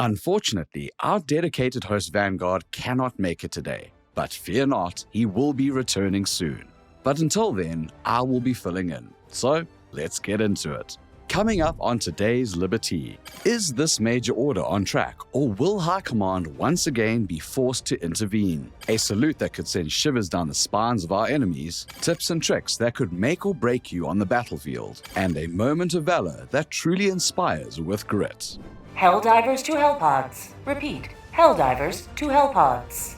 Unfortunately, our dedicated host Vanguard cannot make it today, but fear not, he will be returning soon. But until then, I will be filling in. So, let's get into it. Coming up on today's Liberty, is this major order on track, or will High Command once again be forced to intervene? A salute that could send shivers down the spines of our enemies, tips and tricks that could make or break you on the battlefield, and a moment of valor that truly inspires with grit. Helldivers to Hellpods. Repeat, Helldivers to Hellpods.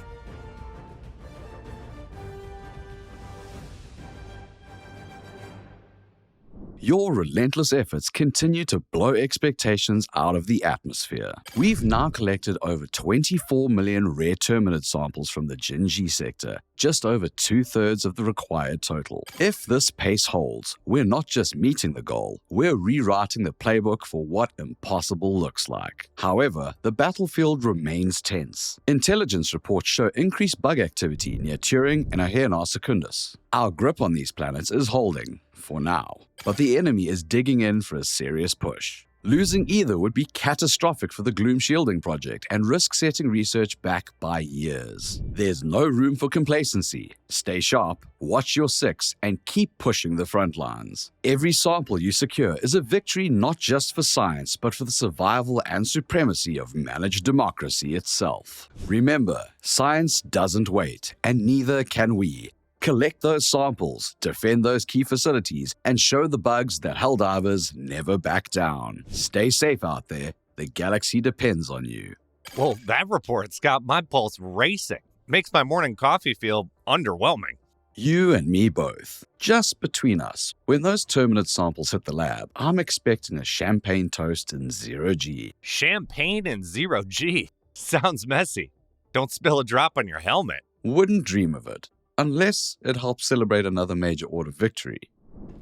Your relentless efforts continue to blow expectations out of the atmosphere. We've now collected over 24 million rare terminid samples from the Jinji sector, just over 2/3 of the required total. If this pace holds, we're not just meeting the goal, we're rewriting the playbook for what impossible looks like. However, the battlefield remains tense. Intelligence reports show increased bug activity near Turing and Aherna Secundus. Our grip on these planets is holding, for now, but the enemy is digging in for a serious push. Losing either would be catastrophic for the Gloom Shielding project and risk setting research back by years. There's no room for complacency. Stay sharp, watch your six, and keep pushing the front lines. Every sample you secure is a victory not just for science, but for the survival and supremacy of managed democracy itself. Remember, science doesn't wait, and neither can we. Collect those samples, defend those key facilities, and show the bugs that Helldivers never back down. Stay safe out there. The galaxy depends on you. Well, that report's got my pulse racing. Makes my morning coffee feel underwhelming. You and me both. Just between us, when those terminid samples hit the lab, I'm expecting a champagne toast in 0G. Champagne in 0G? Sounds messy. Don't spill a drop on your helmet. Wouldn't dream of it. Unless it helps celebrate another major order victory.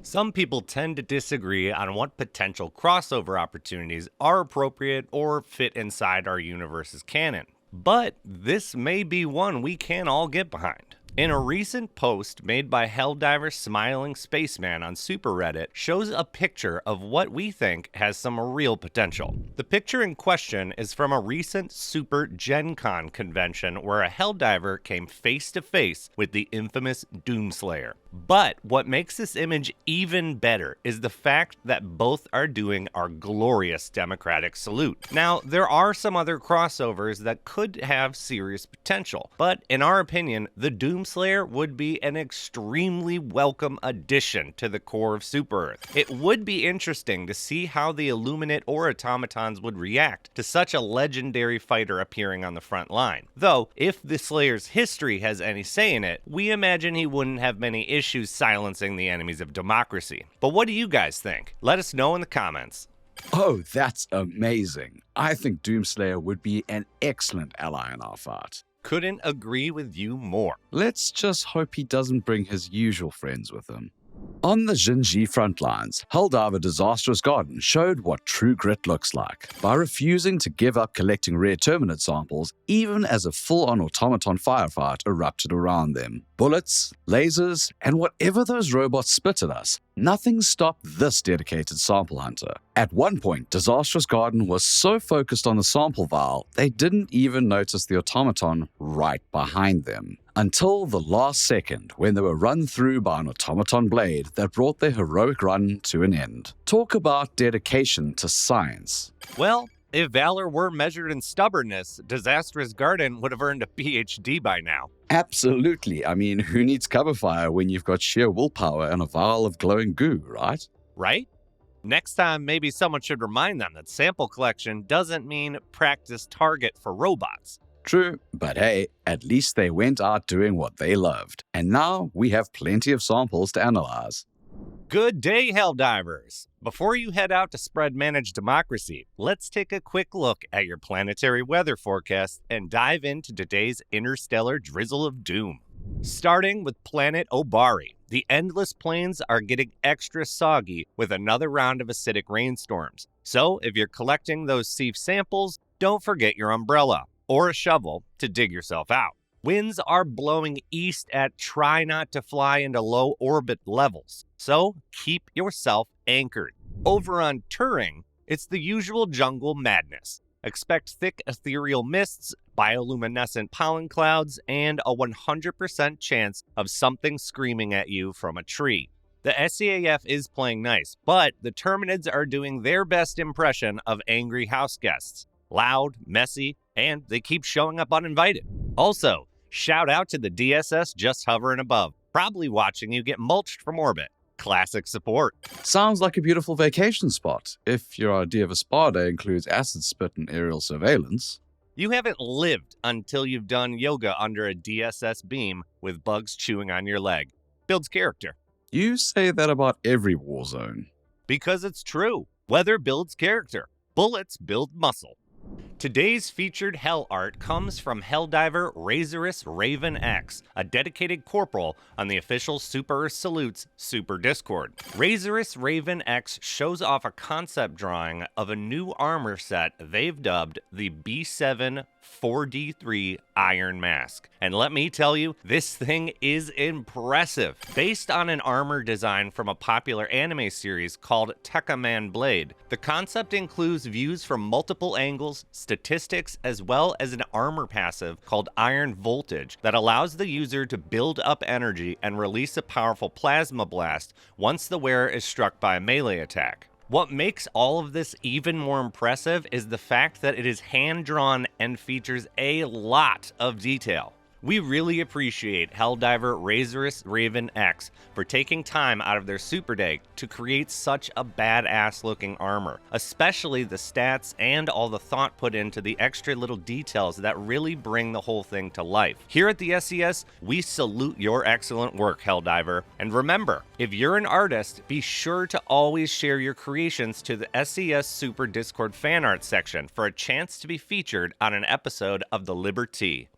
Some people tend to disagree on what potential crossover opportunities are appropriate or fit inside our universe's canon. But this may be one we can all get behind. In a recent post made by Helldiver Smiling Spaceman on Super Reddit shows a picture of what we think has some real potential. The picture in question is from a recent Super Gen Con convention where a Helldiver came face to face with the infamous Doomslayer. But what makes this image even better is the fact that both are doing our glorious democratic salute. Now, there are some other crossovers that could have serious potential, but in our opinion, the Doomslayer would be an extremely welcome addition to the core of Super Earth. It would be interesting to see how the Illuminate or automatons would react to such a legendary fighter appearing on the front line. Though, if the Slayer's history has any say in it, we imagine he wouldn't have many issues silencing the enemies of democracy. But what do you guys think? Let us know in the comments. Oh, that's amazing. I think Doomslayer would be an excellent ally in our fight. Couldn't agree with you more. Let's just hope he doesn't bring his usual friends with him. On the Jinji front lines, Helldiver Disastrous Garden showed what true grit looks like by refusing to give up collecting rare terminid samples even as a full-on automaton firefight erupted around them. Bullets, lasers, and whatever those robots spit at us, nothing stopped this dedicated sample hunter. At one point, Disastrous Garden was so focused on the sample vial, they didn't even notice the automaton right behind them. Until the last second, when they were run through by an automaton blade that brought their heroic run to an end. Talk about dedication to science. Well, if Valor were measured in stubbornness, Disastrous Garden would have earned a PhD by now. Absolutely. I mean, who needs cover fire when you've got sheer willpower and a vial of glowing goo, right? Right? Next time, maybe someone should remind them that sample collection doesn't mean practice target for robots. True, but hey, at least they went out doing what they loved. And now we have plenty of samples to analyze. Good day, Helldivers! Before you head out to spread managed democracy, let's take a quick look at your planetary weather forecast and dive into today's interstellar drizzle of doom. Starting with planet Obari, the endless plains are getting extra soggy with another round of acidic rainstorms. So if you're collecting those sieve samples, don't forget your umbrella or a shovel to dig yourself out. Winds are blowing east at try not to fly into low orbit levels, so keep yourself anchored. Over on Turing, it's the usual jungle madness. Expect thick ethereal mists, bioluminescent pollen clouds, and a 100% chance of something screaming at you from a tree. The SCAF is playing nice, but the Terminids are doing their best impression of angry house guests. Loud, messy, and they keep showing up uninvited. Also, shout out to the DSS just hovering above, probably watching you get mulched from orbit. Classic support. Sounds like a beautiful vacation spot, if your idea of a spa day includes acid spit and aerial surveillance. You haven't lived until you've done yoga under a DSS beam with bugs chewing on your leg. Builds character. You say that about every war zone. Because it's true. Weather builds character. Bullets build muscle. Today's featured Hell art comes from Helldiver Razorus Raven X, a dedicated corporal on the official Super Earth Salutes Super Discord. Razorus Raven X shows off a concept drawing of a new armor set they've dubbed the B7 4D3 Iron Mask. And let me tell you, this thing is impressive. Based on an armor design from a popular anime series called Tekka Man Blade, the concept includes views from multiple angles, statistics, as well as an armor passive called Iron Voltage that allows the user to build up energy and release a powerful plasma blast once the wearer is struck by a melee attack. What makes all of this even more impressive is the fact that it is hand-drawn and features a lot of detail. We really appreciate Helldiver Razorus Raven X for taking time out of their Super Day to create such a badass looking armor, especially the stats and all the thought put into the extra little details that really bring the whole thing to life. Here at the SCS, we salute your excellent work, Helldiver. And remember, if you're an artist, be sure to always share your creations to the SCS Super Discord fan art section for a chance to be featured on an episode of The Liberty.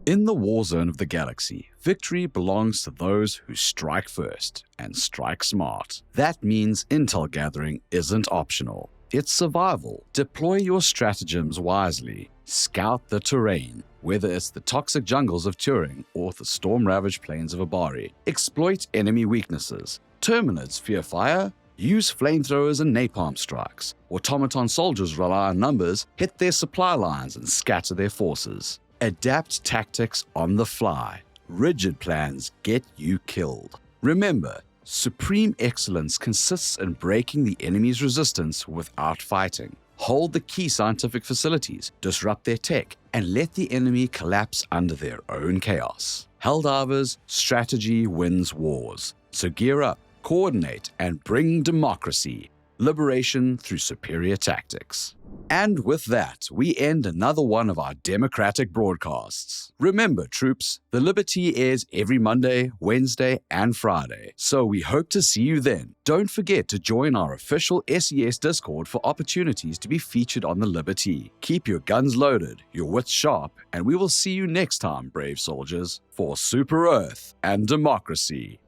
In the war zone of the galaxy, victory belongs to those who strike first and strike smart. That means intel gathering isn't optional. It's survival. Deploy your stratagems wisely. Scout the terrain, whether it's the toxic jungles of Turing or the storm-ravaged plains of Abari. Exploit enemy weaknesses. Terminids fear fire. Use flamethrowers and napalm strikes. Automaton soldiers rely on numbers, hit their supply lines and scatter their forces. Adapt tactics on the fly. Rigid plans get you killed. Remember, supreme excellence consists in breaking the enemy's resistance without fighting. Hold the key scientific facilities, disrupt their tech, and let the enemy collapse under their own chaos. Helldivers, strategy wins wars. So gear up, coordinate, and bring democracy. Liberation through superior tactics. And with that, we end another one of our democratic broadcasts. Remember, troops, the Liberty airs every Monday, Wednesday, and Friday, so we hope to see you then. Don't forget to join our official SES Discord for opportunities to be featured on the Liberty. Keep your guns loaded, your wits sharp, and we will see you next time, brave soldiers, for Super Earth and democracy.